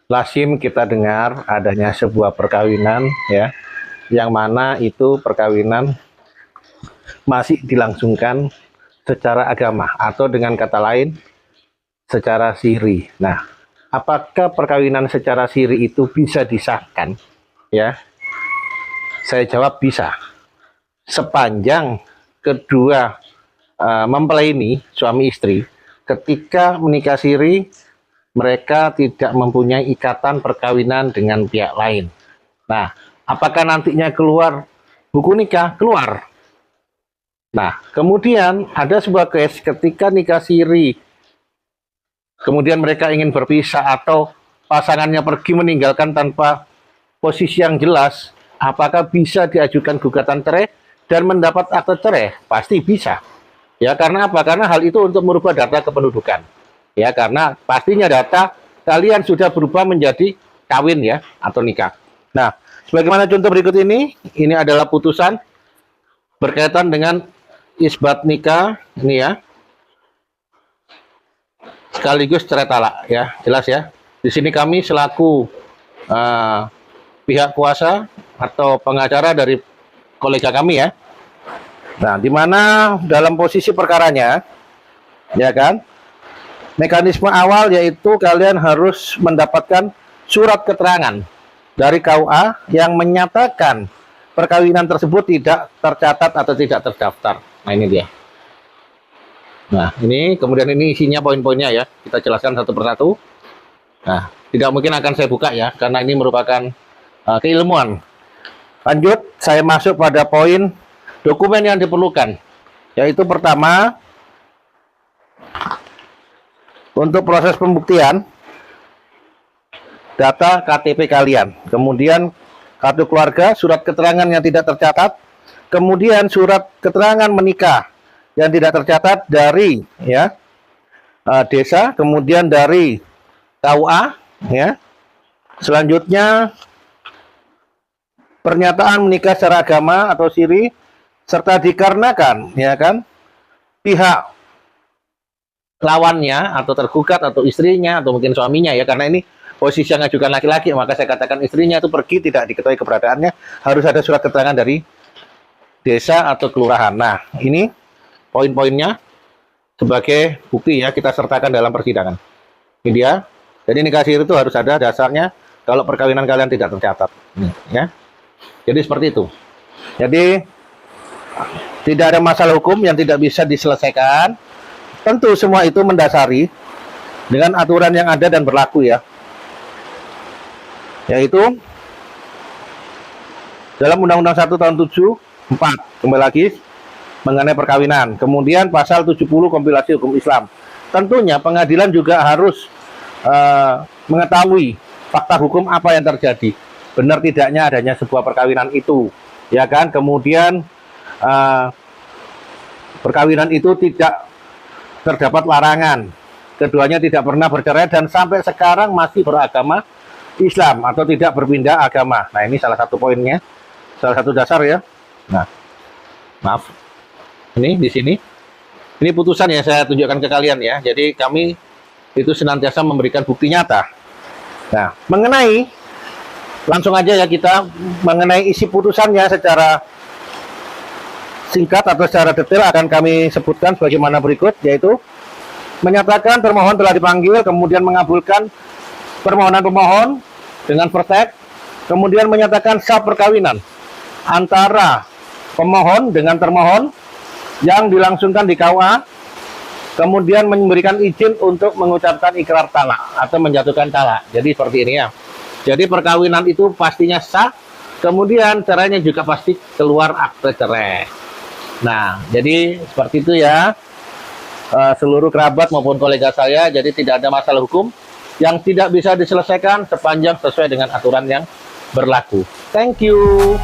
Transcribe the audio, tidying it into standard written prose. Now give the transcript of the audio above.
lazim kita dengar adanya sebuah perkawinan ya, yang mana itu perkawinan masih dilangsungkan secara agama atau dengan kata lain secara siri. Nah, apakah perkawinan secara siri itu bisa disahkan? Ya, saya jawab bisa. Sepanjang kedua mempelai ini suami istri ketika menikah siri mereka tidak mempunyai ikatan perkawinan dengan pihak lain. Nah, apakah nantinya keluar buku nikah? Keluar. Nah, kemudian ada sebuah case ketika nikah siri, kemudian mereka ingin berpisah atau pasangannya pergi meninggalkan tanpa posisi yang jelas, apakah bisa diajukan gugatan cerai dan mendapat akte cerai? Pasti bisa. Ya, karena apa? Karena hal itu untuk merubah data kependudukan. Ya, karena pastinya data kalian sudah berubah menjadi kawin ya atau nikah. Nah, sebagaimana contoh berikut ini adalah putusan berkaitan dengan isbat nikah ini ya, sekaligus cerai talak ya, jelas ya. Di sini kami selaku pihak kuasa atau pengacara dari kolega kami ya. Nah, di mana dalam posisi perkaranya, ya kan, mekanisme awal yaitu kalian harus mendapatkan surat keterangan dari KUA yang menyatakan perkawinan tersebut tidak tercatat atau tidak terdaftar. Nah, ini dia. Nah, ini kemudian ini isinya poin-poinnya ya. Kita jelaskan satu persatu. Nah, tidak mungkin akan saya buka ya, karena ini merupakan keilmuan. Lanjut, saya masuk pada poin dokumen yang diperlukan. Yaitu pertama, untuk proses pembuktian, data KTP kalian. Kemudian kartu keluarga, surat keterangan yang tidak tercatat, kemudian surat keterangan menikah yang tidak tercatat dari ya desa, kemudian dari KUA ya. Selanjutnya pernyataan menikah secara agama atau siri, serta dikarenakan ya kan pihak lawannya atau tergugat atau istrinya atau mungkin suaminya ya, karena ini posisi yang ngajukan laki-laki, maka saya katakan istrinya itu pergi tidak diketahui keberadaannya, harus ada surat keterangan dari desa atau kelurahan. Nah, ini poin-poinnya sebagai bukti ya, kita sertakan dalam persidangan. Ini dia. Jadi nikah siri itu harus ada dasarnya kalau perkawinan kalian tidak tercatat. Ya. Jadi seperti itu. Jadi tidak ada masalah hukum yang tidak bisa diselesaikan. Tentu semua itu mendasari dengan aturan yang ada dan berlaku ya. Yaitu dalam Undang-Undang 1 tahun 74 kembali lagi mengenai perkawinan, kemudian pasal 70 kompilasi hukum Islam. Tentunya pengadilan juga harus mengetahui fakta hukum apa yang terjadi, benar tidaknya adanya sebuah perkawinan itu ya kan. Kemudian perkawinan itu tidak terdapat larangan, keduanya tidak pernah bercerai dan sampai sekarang masih beragama Islam atau tidak berpindah agama. Nah, ini salah satu poinnya, salah satu dasar ya. Nah, maaf, ini di sini, ini putusan yang saya tunjukkan ke kalian ya. Jadi kami itu senantiasa memberikan bukti nyata. Nah, mengenai langsung aja ya, kita mengenai isi putusannya secara singkat atau secara detail akan kami sebutkan sebagaimana berikut, yaitu menyatakan termohon telah dipanggil, kemudian mengabulkan permohonan pemohon dengan vertek, kemudian menyatakan sah perkawinan antara pemohon dengan termohon yang dilangsungkan di KUA, kemudian memberikan izin untuk mengucapkan ikrar talak atau menjatuhkan talak. Jadi seperti ini ya. Jadi perkawinan itu pastinya sah, kemudian cerainya juga pasti keluar akte cerai. Nah, jadi seperti itu ya, seluruh kerabat maupun kolega saya. Jadi tidak ada masalah hukum yang tidak bisa diselesaikan sepanjang sesuai dengan aturan yang berlaku. Thank you.